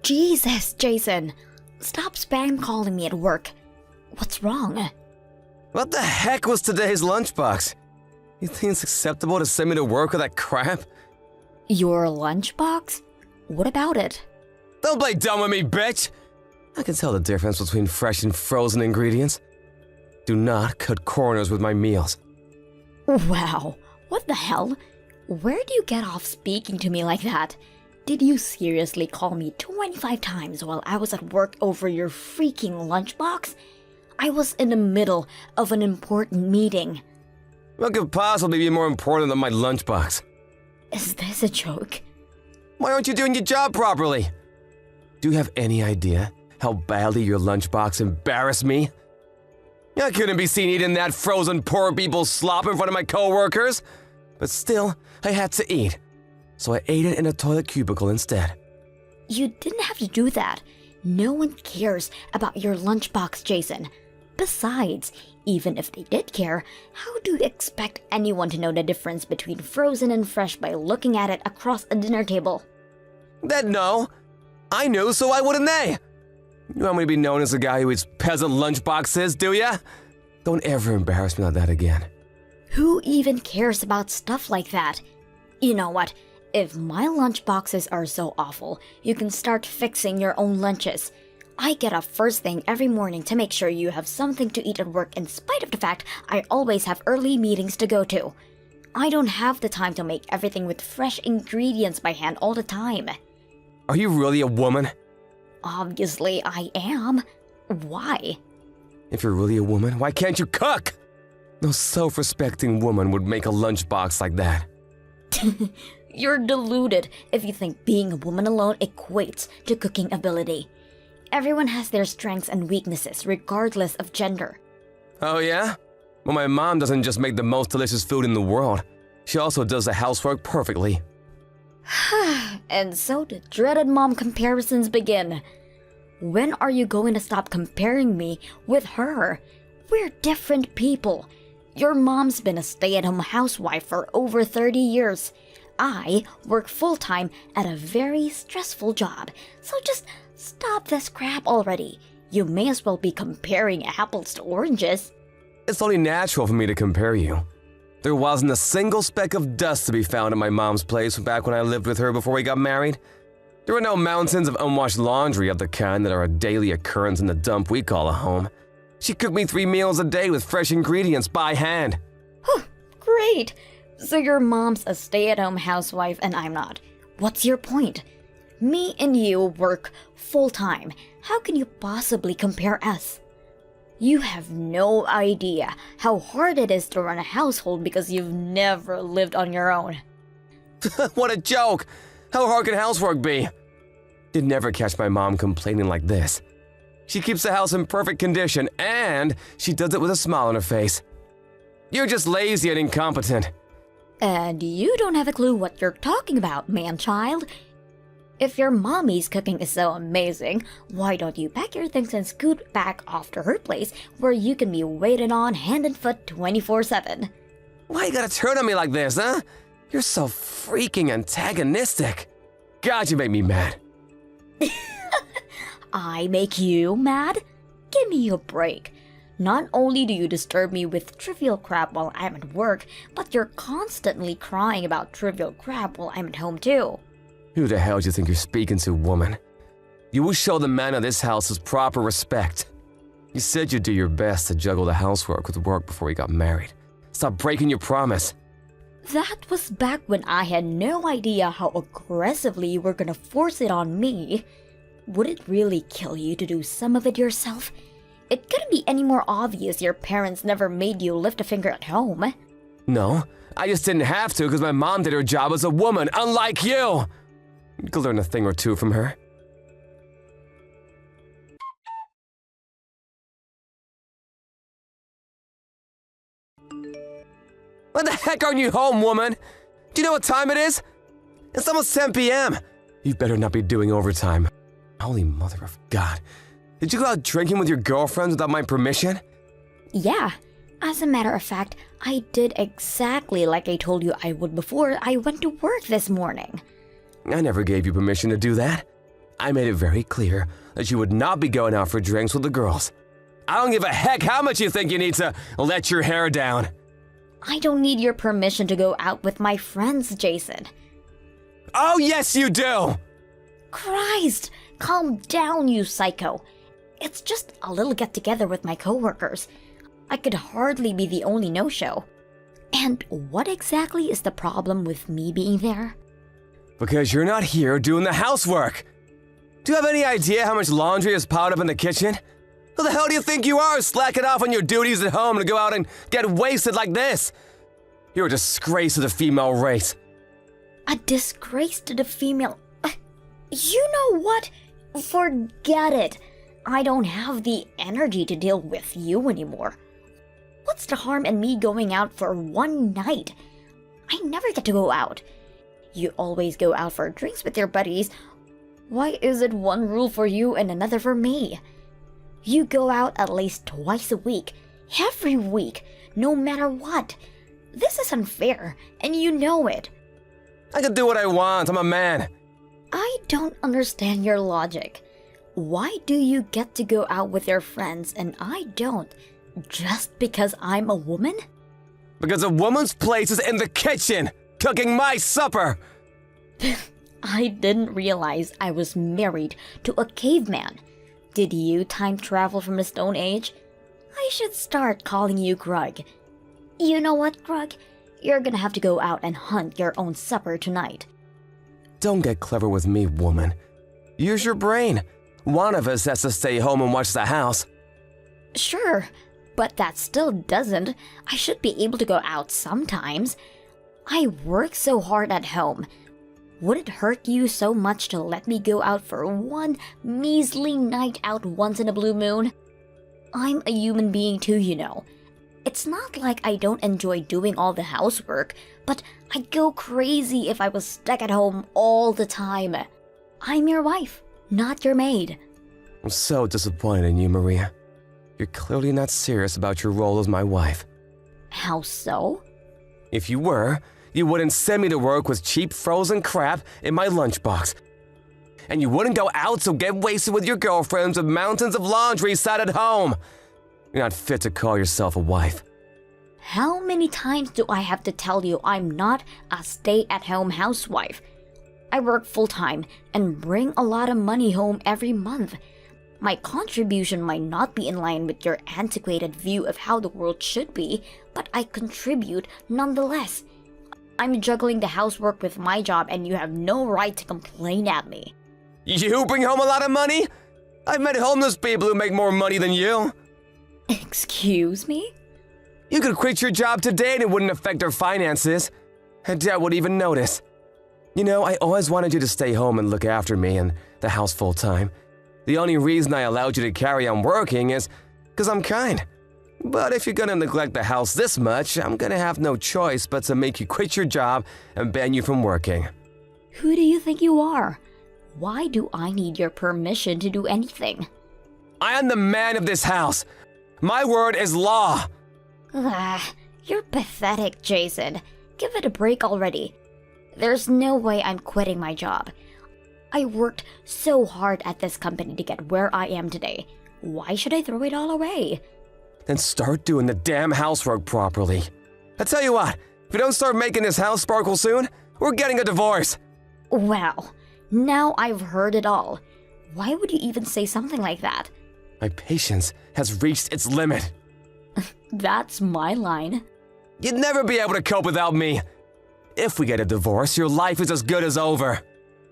Jesus, Jason. Stop spam calling me at work. What's wrong? What the heck was today's lunchbox? You think it's acceptable to send me to work with that crap? Your lunchbox? What about it? Don't play dumb with me, bitch! I can tell the difference between fresh and frozen ingredients. Do not cut corners with my meals. Wow, what the hell? Where do you get off speaking to me like that? Did you seriously call me 25 times while I was at work over your freaking lunchbox? I was in the middle of an important meeting. What could possibly be more important than my lunchbox? Is this a joke? Why aren't you doing your job properly? Do you have any idea how badly your lunchbox embarrassed me? I couldn't be seen eating that frozen poor people's slop in front of my coworkers. But still, I had to eat. So I ate it in a toilet cubicle instead. You didn't have to do that. No one cares about your lunchbox, Jason. Besides, even if they did care, how do you expect anyone to know the difference between frozen and fresh by looking at it across a dinner table? No. I knew, so why wouldn't they? You want me to be known as a guy who eats peasant lunchboxes, do ya? Don't ever embarrass me like that again. Who even cares about stuff like that? You know what? If my lunchboxes are so awful, you can start fixing your own lunches. I get up first thing every morning to make sure you have something to eat at work in spite of the fact I always have early meetings to go to. I don't have the time to make everything with fresh ingredients by hand all the time. Are you really a woman? Obviously, I am. Why? If you're really a woman, why can't you cook? No self-respecting woman would make a lunchbox like that. You're deluded if you think being a woman alone equates to cooking ability. Everyone has their strengths and weaknesses regardless of gender. Oh yeah? Well, my mom doesn't just make the most delicious food in the world. She also does the housework perfectly. And so the dreaded mom comparisons begin. When are you going to stop comparing me with her? We're different people. Your mom's been a stay-at-home housewife for over 30 years. I work full-time at a very stressful job, so just stop this crap already. You may as well be comparing apples to oranges. It's only natural for me to compare you. There wasn't a single speck of dust to be found at my mom's place back when I lived with her before we got married. There were no mountains of unwashed laundry of the kind that are a daily occurrence in the dump we call a home. She cooked me 3 meals a day with fresh ingredients by hand. Great! So your mom's a stay-at-home housewife and I'm not. What's your point? Me and you work full-time. How can you possibly compare us? You have no idea how hard it is to run a household because you've never lived on your own. What a joke! How hard can housework be? You'd never catch my mom complaining like this. She keeps the house in perfect condition, and she does it with a smile on her face. You're just lazy and incompetent. And you don't have a clue what you're talking about, man-child. If your mommy's cooking is so amazing, why don't you pack your things and scoot back off to her place where you can be waited on hand and foot 24/7? Why you gotta turn on me like this, huh? You're so freaking antagonistic. God, you make me mad. I make you mad? Give me a break. Not only do you disturb me with trivial crap while I'm at work, but you're constantly crying about trivial crap while I'm at home too. Who the hell do you think you're speaking to, woman? You will show the man of this house his proper respect. You said you'd do your best to juggle the housework with work before we got married. Stop breaking your promise. That was back when I had no idea how aggressively you were gonna force it on me. Would it really kill you to do some of it yourself? It couldn't be any more obvious your parents never made you lift a finger at home. No, I just didn't have to because my mom did her job as a woman, unlike you. You could learn a thing or two from her. When the heck aren't you home, woman? Do you know what time it is? It's almost 10 p.m. You better not be doing overtime. Holy mother of God. Did you go out drinking with your girlfriends without my permission? Yeah. As a matter of fact, I did exactly like I told you I would before I went to work this morning. I never gave you permission to do that. I made it very clear that you would not be going out for drinks with the girls. I don't give a heck how much you think you need to let your hair down. I don't need your permission to go out with my friends, Jason. Oh, yes, you do! Christ! Calm down, you psycho. It's just a little get-together with my coworkers. I could hardly be the only no-show. And what exactly is the problem with me being there? Because you're not here doing the housework. Do you have any idea how much laundry is piled up in the kitchen? Who the hell do you think you are, slacking off on your duties at home to go out and get wasted like this? You're a disgrace to the female race. A disgrace to the female... You know what? Forget it. I don't have the energy to deal with you anymore. What's the harm in me going out for one night? I never get to go out. You always go out for drinks with your buddies. Why is it one rule for you and another for me? You go out at least twice a week, every week, no matter what. This is unfair, and you know it. I can do what I want, I'm a man. I don't understand your logic. Why do you get to go out with your friends and I don't? Just because I'm a woman? Because a woman's place is in the kitchen, cooking my supper. I didn't realize I was married to a caveman. Did you time travel from the Stone Age? I should start calling you Grug. You know what, Grug? You're gonna have to go out and hunt your own supper tonight. Don't get clever with me, woman. Use your brain. One of us has to stay home and watch the house. Sure, but that still doesn't. I should be able to go out sometimes. I work so hard at home. Would it hurt you so much to let me go out for one measly night out once in a blue moon? I'm a human being too, you know. It's not like I don't enjoy doing all the housework, but I'd go crazy if I was stuck at home all the time. I'm your wife, not your maid. I'm so disappointed in you, Maria. You're clearly not serious about your role as my wife. How so? If you were, you wouldn't send me to work with cheap frozen crap in my lunchbox. And you wouldn't go out to get wasted with your girlfriends with mountains of laundry sat at home. You're not fit to call yourself a wife. How many times do I have to tell you I'm not a stay-at-home housewife? I work full-time and bring a lot of money home every month. My contribution might not be in line with your antiquated view of how the world should be, but I contribute nonetheless. I'm juggling the housework with my job and you have no right to complain at me. You bring home a lot of money? I've met homeless people who make more money than you. Excuse me? You could quit your job today and it wouldn't affect our finances. And Dad would even notice. You know, I always wanted you to stay home and look after me and the house full time. The only reason I allowed you to carry on working is because I'm kind. But if you're gonna neglect the house this much, I'm gonna have no choice but to make you quit your job and ban you from working. Who do you think you are? Why do I need your permission to do anything? I am the man of this house. My word is law. You're pathetic, Jason. Give it a break already. There's no way I'm quitting my job. I worked so hard at this company to get where I am today. Why should I throw it all away? Then start doing the damn housework properly. I tell you what, if we don't start making this house sparkle soon, we're getting a divorce. Well, now I've heard it all. Why would you even say something like that? My patience has reached its limit. That's my line. You'd never be able to cope without me. If we get a divorce, your life is as good as over.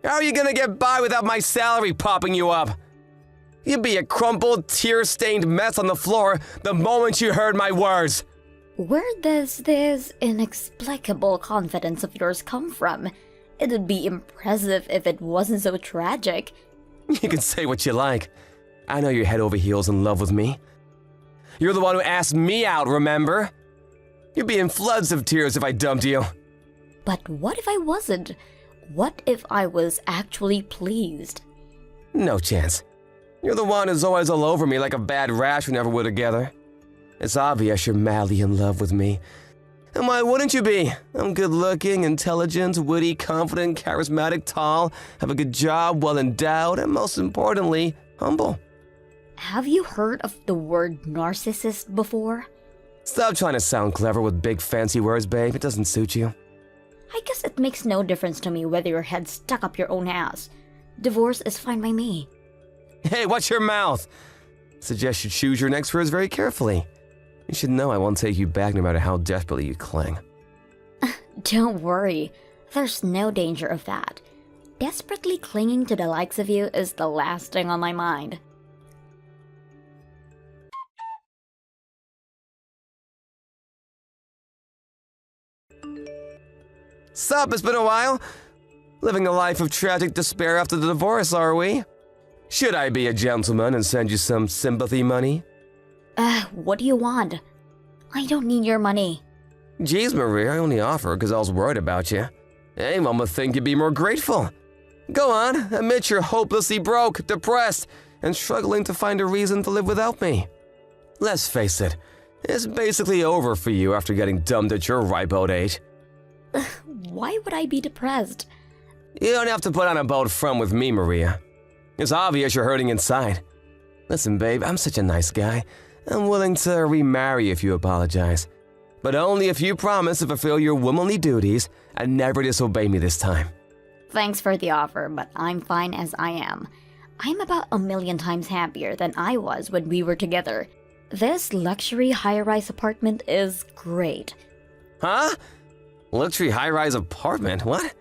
How are you gonna get by without my salary popping you up? You'd be a crumpled, tear-stained mess on the floor the moment you heard my words. Where does this inexplicable confidence of yours come from? It would be impressive if it wasn't so tragic. You can say what you like. I know you're head over heels in love with me. You're the one who asked me out, remember? You'd be in floods of tears if I dumped you. But what if I wasn't? What if I was actually pleased? No chance. You're the one who's always all over me like a bad rash whenever we're together. It's obvious you're madly in love with me. And why wouldn't you be? I'm good-looking, intelligent, witty, confident, charismatic, tall, have a good job, well-endowed, and most importantly, humble. Have you heard of the word narcissist before? Stop trying to sound clever with big fancy words, babe. It doesn't suit you. I guess it makes no difference to me whether your head's stuck up your own ass. Divorce is fine by me. Hey, watch your mouth! Suggest you choose your next words very carefully. You should know I won't take you back no matter how desperately you cling. Don't worry, there's no danger of that. Desperately clinging to the likes of you is the last thing on my mind. Sup, it's been a while. Living a life of tragic despair after the divorce, are we? Should I be a gentleman and send you some sympathy money? What do you want? I don't need your money. Geez, Maria, I only offer because I was worried about you. Anyone would think you'd be more grateful. Go on, admit you're hopelessly broke, depressed, and struggling to find a reason to live without me. Let's face it, it's basically over for you after getting dumped at your ripe old age. Why would I be depressed? You don't have to put on a bold front with me, Maria. It's obvious you're hurting inside. Listen, babe, I'm such a nice guy. I'm willing to remarry if you apologize. But only if you promise to fulfill your womanly duties and never disobey me this time. Thanks for the offer, but I'm fine as I am. I'm about 1,000,000 times happier than I was when we were together. This luxury high-rise apartment is great. Huh? Luxury high-rise apartment? What?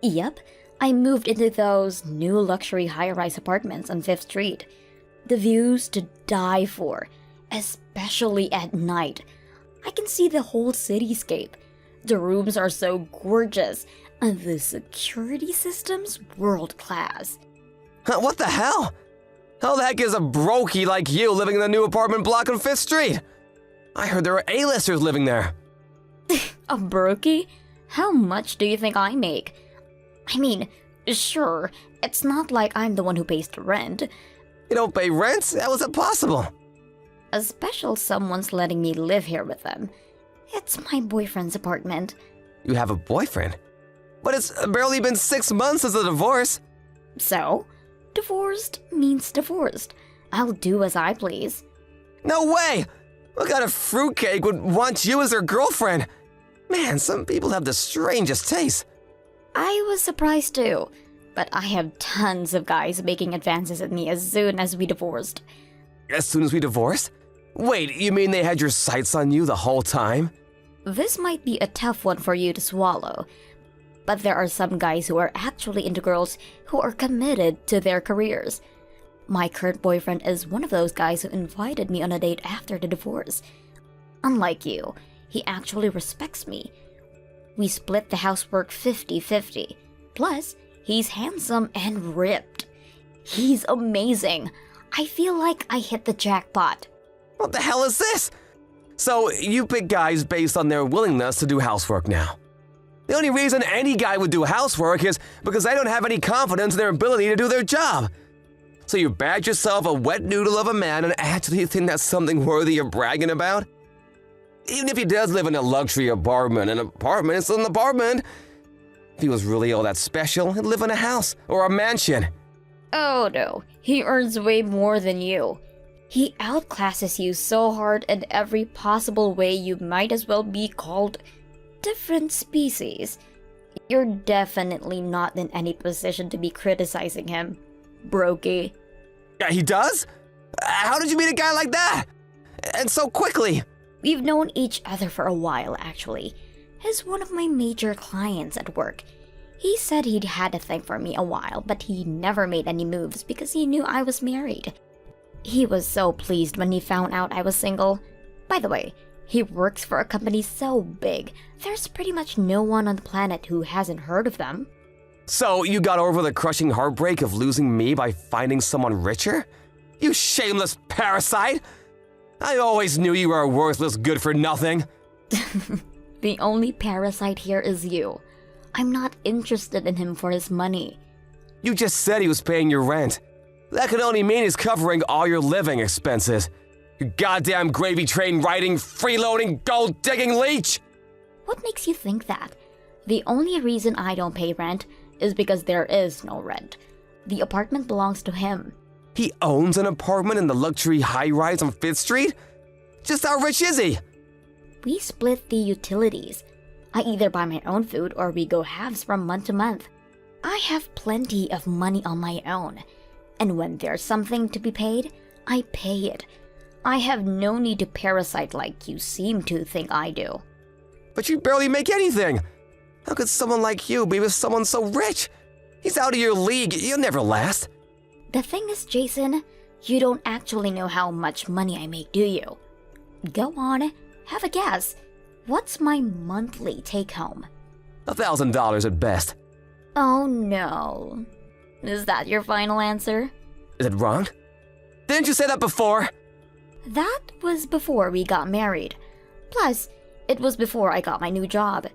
Yep, I moved into those new luxury high-rise apartments on 5th Street. The views to die for, especially at night. I can see the whole cityscape. The rooms are so gorgeous, and the security system's world-class. What the hell? How the heck is a brokey like you living in the new apartment block on 5th Street? I heard there were A-listers living there. A brokey? How much do you think I make? I mean, sure, it's not like I'm the one who pays the rent. You don't pay rent? How is it possible? A special someone's letting me live here with them. It's my boyfriend's apartment. You have a boyfriend? But it's barely been 6 months since the divorce. So, divorced means divorced. I'll do as I please. No way! What kind of fruitcake would want you as their girlfriend? Man, some people have the strangest taste. I was surprised too, but I have tons of guys making advances at me as soon as we divorced. As soon as we divorced? Wait, you mean they had your sights on you the whole time? This might be a tough one for you to swallow, but there are some guys who are actually into girls who are committed to their careers. My current boyfriend is one of those guys who invited me on a date after the divorce. Unlike you, he actually respects me. We split the housework 50-50. Plus, he's handsome and ripped. He's amazing. I feel like I hit the jackpot. What the hell is this? So, you pick guys based on their willingness to do housework now. The only reason any guy would do housework is because they don't have any confidence in their ability to do their job. So you badge yourself a wet noodle of a man and actually think that's something worthy of bragging about? Even if he does live in a luxury apartment, an apartment is still an apartment. If he was really all that special, he'd live in a house or a mansion. Oh no, he earns way more than you. He outclasses you so hard in every possible way you might as well be called different species. You're definitely not in any position to be criticizing him, brokey. Yeah, he does? How did you meet a guy like that? And so quickly? We've known each other for a while, actually. He's one of my major clients at work. He said he'd had a thing for me a while, but he never made any moves because he knew I was married. He was so pleased when he found out I was single. By the way, he works for a company so big, there's pretty much no one on the planet who hasn't heard of them. So you got over the crushing heartbreak of losing me by finding someone richer? You shameless parasite! I always knew you were a worthless good-for-nothing. The only parasite here is you. I'm not interested in him for his money. You just said he was paying your rent. That could only mean he's covering all your living expenses. You goddamn gravy train riding, freeloading, gold-digging leech! What makes you think that? The only reason I don't pay rent is because there is no rent. The apartment belongs to him. He owns an apartment in the luxury high-rise on 5th Street? Just how rich is he? We split the utilities. I either buy my own food or we go halves from month to month. I have plenty of money on my own. And when there's something to be paid, I pay it. I have no need to parasite like you seem to think I do. But you barely make anything. How could someone like you be with someone so rich? He's out of your league. You'll never last. The thing is, Jason, you don't actually know how much money I make, do you? Go on, have a guess. What's my monthly take-home? $1,000 at best. Oh no. Is that your final answer? Is it wrong? Didn't you say that before? That was before we got married. Plus, it was before I got my new job.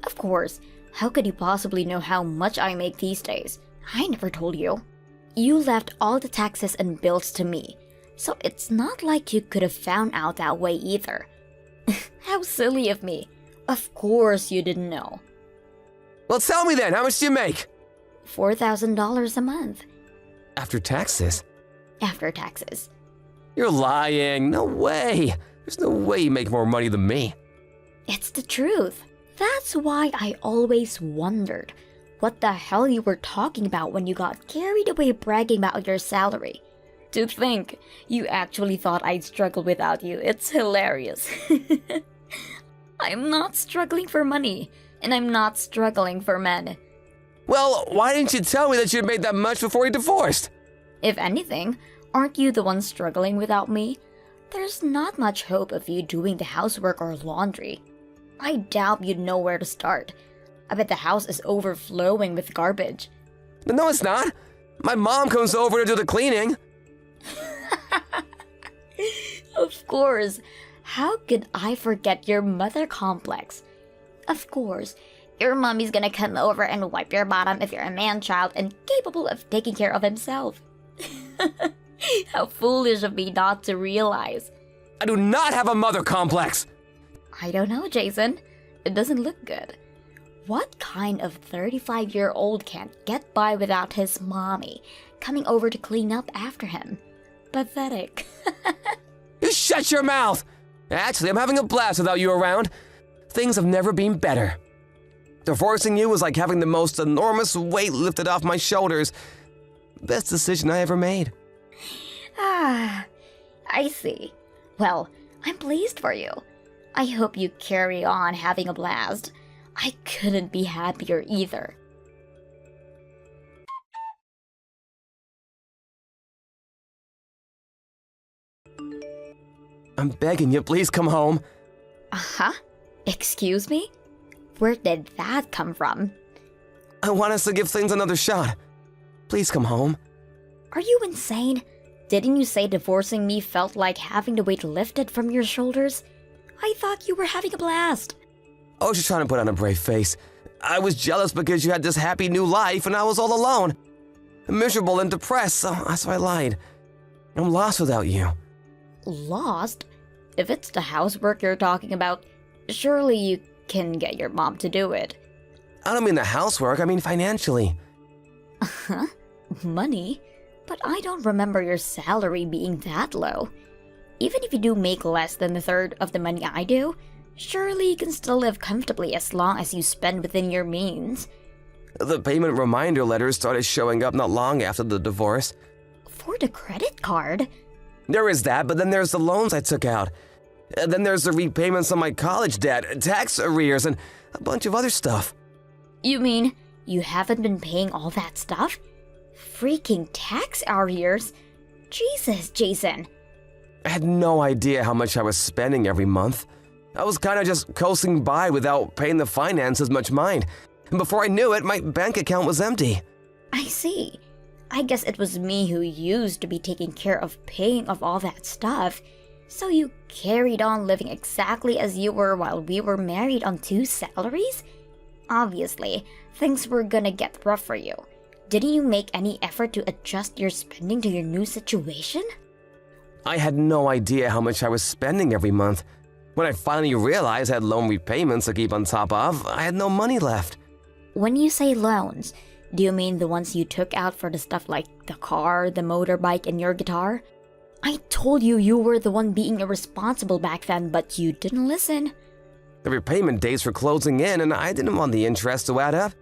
Of course, how could you possibly know how much I make these days? I never told you. You left all the taxes and bills to me, so it's not like you could have found out that way either. How silly of me. Of course you didn't know. Well, tell me then, how much do you make? $4,000 a month. After taxes? After taxes. You're lying. No way. There's no way you make more money than me. It's the truth. That's why I always wondered what the hell you were talking about when you got carried away bragging about your salary. To think you actually thought I'd struggle without you, it's hilarious. I'm not struggling for money, and I'm not struggling for men. Well, why didn't you tell me that you'd made that much before you divorced? If anything, aren't you the one struggling without me? There's not much hope of you doing the housework or laundry. I doubt you'd know where to start. I bet the house is overflowing with garbage. No, it's not. My mom comes over to do the cleaning. Of course. How could I forget your mother complex? Of course. Your mommy's gonna come over and wipe your bottom if you're a man-child and capable of taking care of himself. How foolish of me not to realize. I do not have a mother complex. I don't know, Jason. It doesn't look good. What kind of 35-year-old can't get by without his mommy coming over to clean up after him? Pathetic. You shut your mouth! Actually, I'm having a blast without you around. Things have never been better. Divorcing you was like having the most enormous weight lifted off my shoulders. Best decision I ever made. Ah, I see. Well, I'm pleased for you. I hope you carry on having a blast. I couldn't be happier either. I'm begging you, please come home. Uh-huh? Excuse me? Where did that come from? I want us to give things another shot. Please come home. Are you insane? Didn't you say divorcing me felt like having the weight lifted from your shoulders? I thought you were having a blast. I was just trying to put on a brave face. I was jealous because you had this happy new life and I was all alone. Miserable and depressed, so I lied. I'm lost without you. Lost? If it's the housework you're talking about, surely you can get your mom to do it. I don't mean the housework, I mean financially. Huh? Money? But I don't remember your salary being that low. Even if you do make less than a third of the money I do, surely you can still live comfortably as long as you spend within your means. The payment reminder letters started showing up not long after the divorce. For the credit card? There is that, but then there's the loans I took out. And then there's the repayments on my college debt, tax arrears, and a bunch of other stuff. You mean you haven't been paying all that stuff? Freaking tax arrears? Jesus, Jason. I had no idea how much I was spending every month. I was kind of just coasting by without paying the finances much mind. And before I knew it, my bank account was empty. I see. I guess it was me who used to be taking care of paying off all that stuff. So you carried on living exactly as you were while we were married on 2 salaries? Obviously, things were gonna get rough for you. Didn't you make any effort to adjust your spending to your new situation? I had no idea how much I was spending every month. When I finally realized I had loan repayments to keep on top of, I had no money left. When you say loans, do you mean the ones you took out for the stuff like the car, the motorbike, and your guitar? I told you you were the one being irresponsible back then, but you didn't listen. The repayment dates were closing in and I didn't want the interest to add up.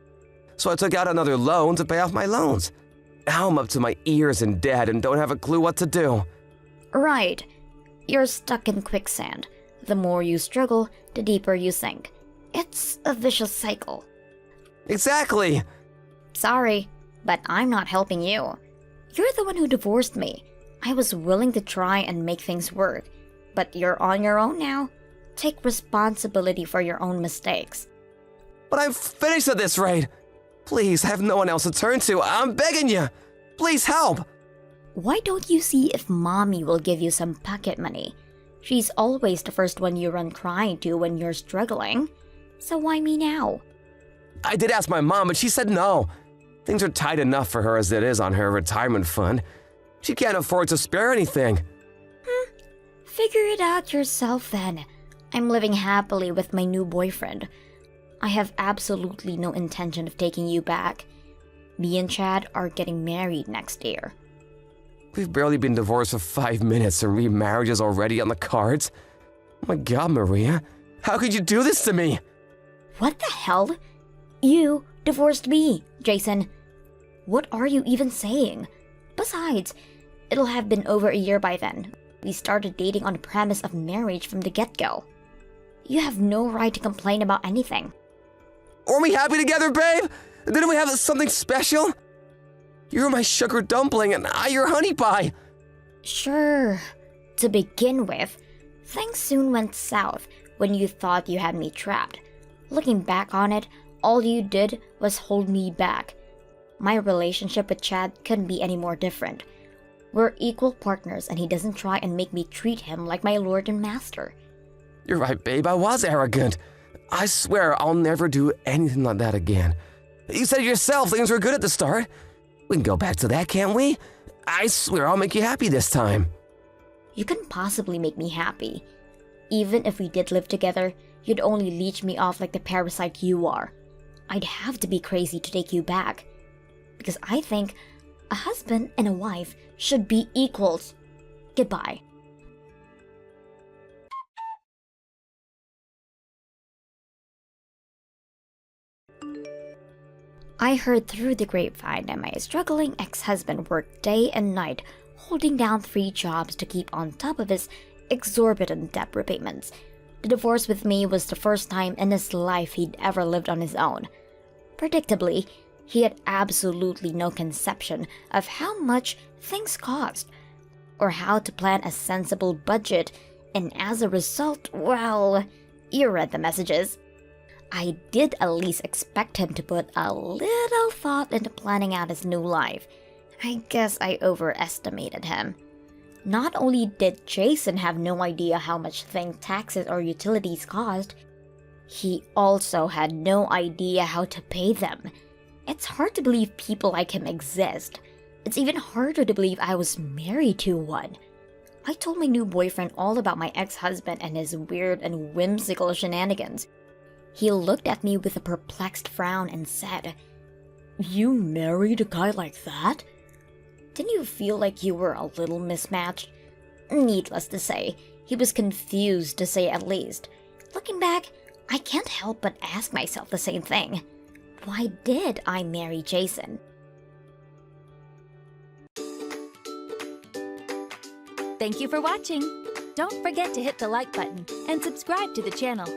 So I took out another loan to pay off my loans. Now I'm up to my ears in debt and don't have a clue what to do. Right. You're stuck in quicksand. The more you struggle, the deeper you sink. It's a vicious cycle. Exactly! Sorry, but I'm not helping you. You're the one who divorced me. I was willing to try and make things work, but you're on your own now. Take responsibility for your own mistakes. But I'm finished at this rate! Please, I have no one else to turn to. I'm begging you! Please help! Why don't you see if Mommy will give you some pocket money? She's always the first one you run crying to when you're struggling. So why me now? I did ask my mom, but she said no. Things are tight enough for her as it is on her retirement fund. She can't afford to spare anything. Figure it out yourself then. I'm living happily with my new boyfriend. I have absolutely no intention of taking you back. Me and Chad are getting married next year. We've barely been divorced for 5 minutes and remarriage is already on the cards. Oh my god, Maria. How could you do this to me? What the hell? You divorced me, Jason. What are you even saying? Besides, it'll have been over a year by then. We started dating on the premise of marriage from the get-go. You have no right to complain about anything. Weren't we happy together, babe? Didn't we have something special? You're my sugar dumpling and I your honey pie. Sure. To begin with, things soon went south when you thought you had me trapped. Looking back on it, all you did was hold me back. My relationship with Chad couldn't be any more different. We're equal partners and he doesn't try and make me treat him like my lord and master. You're right, babe. I was arrogant. I swear I'll never do anything like that again. You said it yourself, things were good at the start. We can go back to that, can't we? I swear I'll make you happy this time. You couldn't possibly make me happy. Even if we did live together, you'd only leech me off like the parasite you are. I'd have to be crazy to take you back. Because I think a husband and a wife should be equals. Goodbye. I heard through the grapevine that my struggling ex-husband worked day and night, holding down 3 jobs to keep on top of his exorbitant debt repayments. The divorce with me was the first time in his life he'd ever lived on his own. Predictably, he had absolutely no conception of how much things cost, or how to plan a sensible budget, and as a result, well, you read the messages. I did at least expect him to put a little thought into planning out his new life. I guess I overestimated him. Not only did Jason have no idea how much things taxes or utilities cost, he also had no idea how to pay them. It's hard to believe people like him exist. It's even harder to believe I was married to one. I told my new boyfriend all about my ex-husband and his weird and whimsical shenanigans. He looked at me with a perplexed frown and said, "You married a guy like that? Didn't you feel like you were a little mismatched?" Needless to say, he was confused to say at least. Looking back, I can't help but ask myself the same thing. Why did I marry Jason? Thank you for watching. Don't forget to hit the like button and subscribe to the channel.